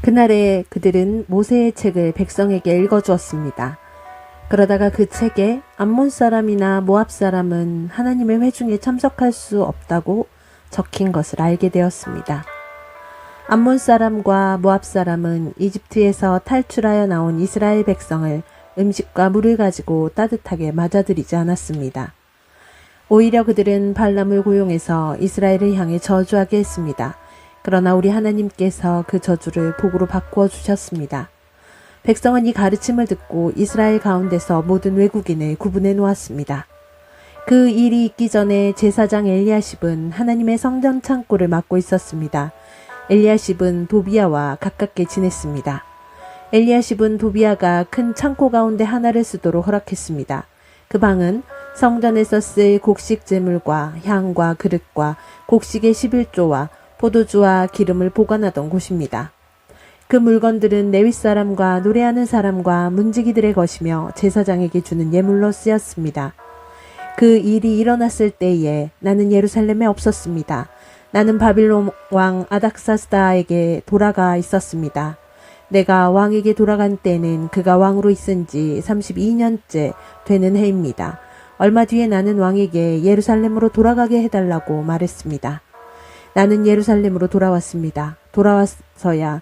그날에 그들은 모세의 책을 백성에게 읽어주었습니다. 그러다가 그 책에 암몬 사람이나 모압 사람은 하나님의 회중에 참석할 수 없다고 적힌 것을 알게 되었습니다. 암몬 사람과 모압 사람은 이집트에서 탈출하여 나온 이스라엘 백성을 음식과 물을 가지고 따뜻하게 맞아들이지 않았습니다. 오히려 그들은 발람을 고용해서 이스라엘을 향해 저주하게 했습니다. 그러나 우리 하나님께서 그 저주를 복으로 바꾸어 주셨습니다. 백성은 이 가르침을 듣고 이스라엘 가운데서 모든 외국인을 구분해 놓았습니다. 그 일이 있기 전에 제사장 엘리야십은 하나님의 성전 창고를 맡고 있었습니다. 엘리야십은 도비야와 가깝게 지냈습니다. 엘리야십은 도비야가 큰 창고 가운데 하나를 쓰도록 허락했습니다. 그 방은 성전에서 쓸 곡식 제물과 향과 그릇과 곡식의 11조와 포도주와 기름을 보관하던 곳입니다. 그 물건들은 레위 사람과 노래하는 사람과 문지기들의 것이며 제사장에게 주는 예물로 쓰였습니다. 그 일이 일어났을 때에 나는 예루살렘에 없었습니다. 나는 바빌론 왕 아닥사스다에게 돌아가 있었습니다. 내가 왕에게 돌아간 때는 그가 왕으로 있은 지 32년째 되는 해입니다. 얼마 뒤에 나는 왕에게 예루살렘으로 돌아가게 해달라고 말했습니다. 나는 예루살렘으로 돌아왔습니다. 돌아와서야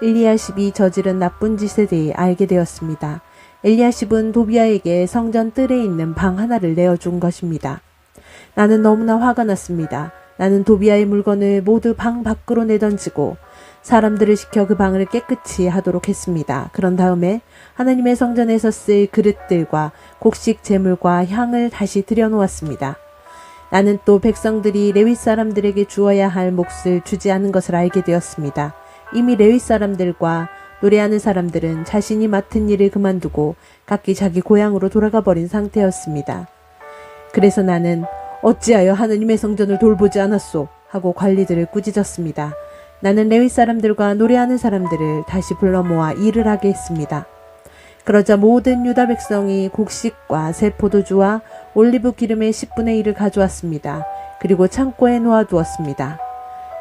엘리야십이 저지른 나쁜 짓에 대해 알게 되었습니다. 엘리야십은 도비야에게 성전 뜰에 있는 방 하나를 내어준 것입니다. 나는 너무나 화가 났습니다. 나는 도비야의 물건을 모두 방 밖으로 내던지고 사람들을 시켜 그 방을 깨끗이 하도록 했습니다. 그런 다음에 하나님의 성전에서 쓸 그릇들과 곡식 제물과 향을 다시 들여놓았습니다. 나는 또 백성들이 레위 사람들에게 주어야 할 몫을 주지 않은 것을 알게 되었습니다. 이미 레위 사람들과 노래하는 사람들은 자신이 맡은 일을 그만두고 각기 자기 고향으로 돌아가 버린 상태였습니다. 그래서 나는 어찌하여 하나님의 성전을 돌보지 않았소? 하고 관리들을 꾸짖었습니다. 나는 레위 사람들과 노래하는 사람들을 다시 불러 모아 일을 하게 했습니다. 그러자 모든 유다 백성이 곡식과 새 포도주와 올리브 기름의 10분의 1을 가져왔습니다. 그리고 창고에 놓아두었습니다.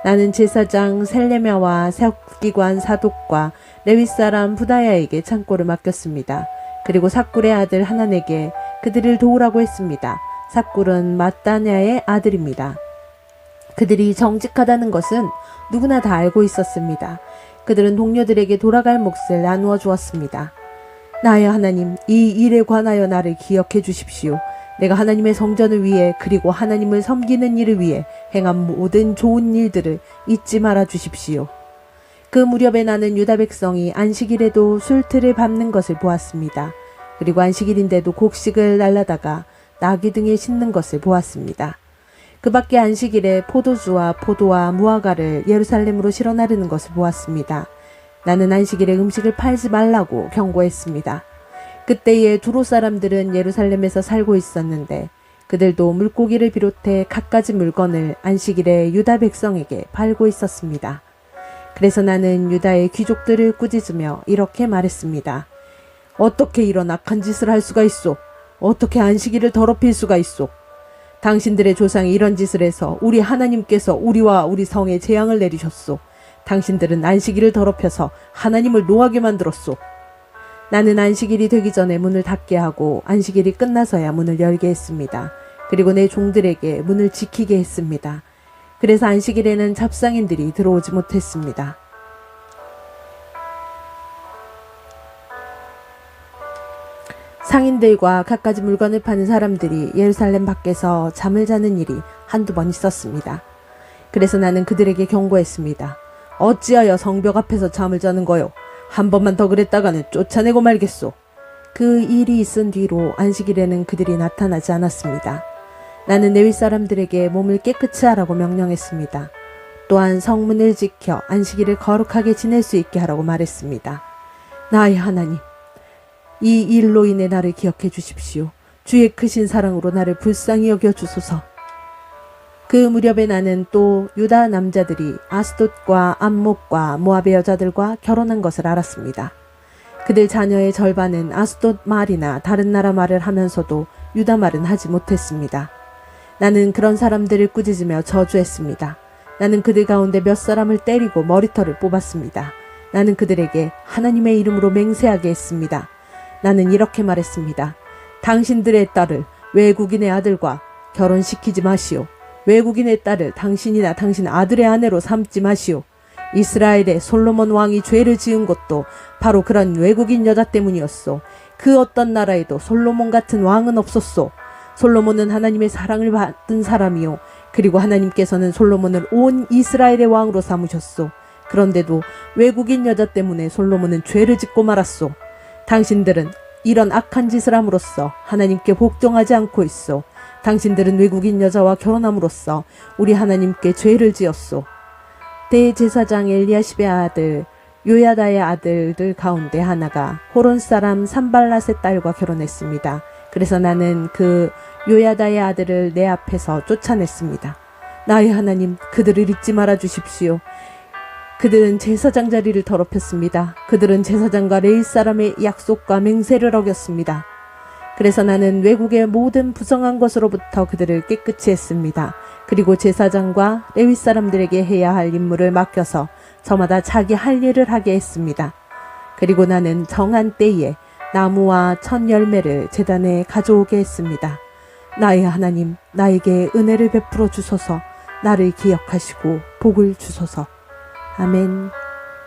나는 제사장 셀레미야와 세업기관 사독과 레위 사람 부다야에게 창고를 맡겼습니다. 그리고 삭굴의 아들 하난에게 그들을 도우라고 했습니다. 삭굴은 마따냐의 아들입니다. 그들이 정직하다는 것은 누구나 다 알고 있었습니다. 그들은 동료들에게 돌아갈 몫을 나누어 주었습니다. 나의 하나님, 이 일에 관하여 나를 기억해 주십시오. 내가 하나님의 성전을 위해 그리고 하나님을 섬기는 일을 위해 행한 모든 좋은 일들을 잊지 말아 주십시오. 그 무렵에 나는 유다 백성이 안식일에도 술틀을 밟는 것을 보았습니다. 그리고 안식일인데도 곡식을 날라다가 나귀 등에 싣는 것을 보았습니다. 그 밖에 안식일에 포도주와 포도와 무화과를 예루살렘으로 실어 나르는 것을 보았습니다. 나는 안식일에 음식을 팔지 말라고 경고했습니다. 그때에 두로 사람들은 예루살렘에서 살고 있었는데 그들도 물고기를 비롯해 갖가지 물건을 안식일에 유다 백성에게 팔고 있었습니다. 그래서 나는 유다의 귀족들을 꾸짖으며 이렇게 말했습니다. 어떻게 이런 악한 짓을 할 수가 있소? 어떻게 안식일을 더럽힐 수가 있소? 당신들의 조상이 이런 짓을 해서 우리 하나님께서 우리와 우리 성에 재앙을 내리셨소. 당신들은 안식일을 더럽혀서 하나님을 노하게 만들었소. 나는 안식일이 되기 전에 문을 닫게 하고 안식일이 끝나서야 문을 열게 했습니다. 그리고 내 종들에게 문을 지키게 했습니다. 그래서 안식일에는 잡상인들이 들어오지 못했습니다. 상인들과 갖가지 물건을 파는 사람들이 예루살렘 밖에서 잠을 자는 일이 한두 번 있었습니다. 그래서 나는 그들에게 경고했습니다. 어찌하여 성벽 앞에서 잠을 자는 거요? 한 번만 더 그랬다가는 쫓아내고 말겠소. 그 일이 있은 뒤로 안식일에는 그들이 나타나지 않았습니다. 나는 레위 사람들에게 몸을 깨끗이 하라고 명령했습니다. 또한 성문을 지켜 안식일을 거룩하게 지낼 수 있게 하라고 말했습니다. 나의 하나님, 이 일로 인해 나를 기억해 주십시오. 주의 크신 사랑으로 나를 불쌍히 여겨 주소서. 그 무렵에 나는 또 유다 남자들이 아스돗과 암목과 모압의 여자들과 결혼한 것을 알았습니다. 그들 자녀의 절반은 아스돗 말이나 다른 나라 말을 하면서도 유다 말은 하지 못했습니다. 나는 그런 사람들을 꾸짖으며 저주했습니다. 나는 그들 가운데 몇 사람을 때리고 머리털을 뽑았습니다. 나는 그들에게 하나님의 이름으로 맹세하게 했습니다. 나는 이렇게 말했습니다. 당신들의 딸을 외국인의 아들과 결혼시키지 마시오. 외국인의 딸을 당신이나 당신 아들의 아내로 삼지 마시오. 이스라엘의 솔로몬 왕이 죄를 지은 것도 바로 그런 외국인 여자 때문이었소. 그 어떤 나라에도 솔로몬 같은 왕은 없었소. 솔로몬은 하나님의 사랑을 받은 사람이요. 그리고 하나님께서는 솔로몬을 온 이스라엘의 왕으로 삼으셨소. 그런데도 외국인 여자 때문에 솔로몬은 죄를 짓고 말았소. 당신들은 이런 악한 짓을 함으로써 하나님께 복종하지 않고 있소. 당신들은 외국인 여자와 결혼함으로써 우리 하나님께 죄를 지었소. 대제사장 엘리야십의 아들 요야다의 아들들 가운데 하나가 호론 사람 산발랏의 딸과 결혼했습니다. 그래서 나는 그 요야다의 아들을 내 앞에서 쫓아냈습니다. 나의 하나님, 그들을 잊지 말아 주십시오. 그들은 제사장 자리를 더럽혔습니다. 그들은 제사장과 레위 사람의 약속과 맹세를 어겼습니다. 그래서 나는 외국의 모든 부정한 것으로부터 그들을 깨끗이 했습니다. 그리고 제사장과 레위 사람들에게 해야 할 임무를 맡겨서 저마다 자기 할 일을 하게 했습니다. 그리고 나는 정한 때에 나무와 첫 열매를 제단에 가져오게 했습니다. 나의 하나님, 나에게 은혜를 베풀어 주소서. 나를 기억하시고 복을 주소서. 아멘.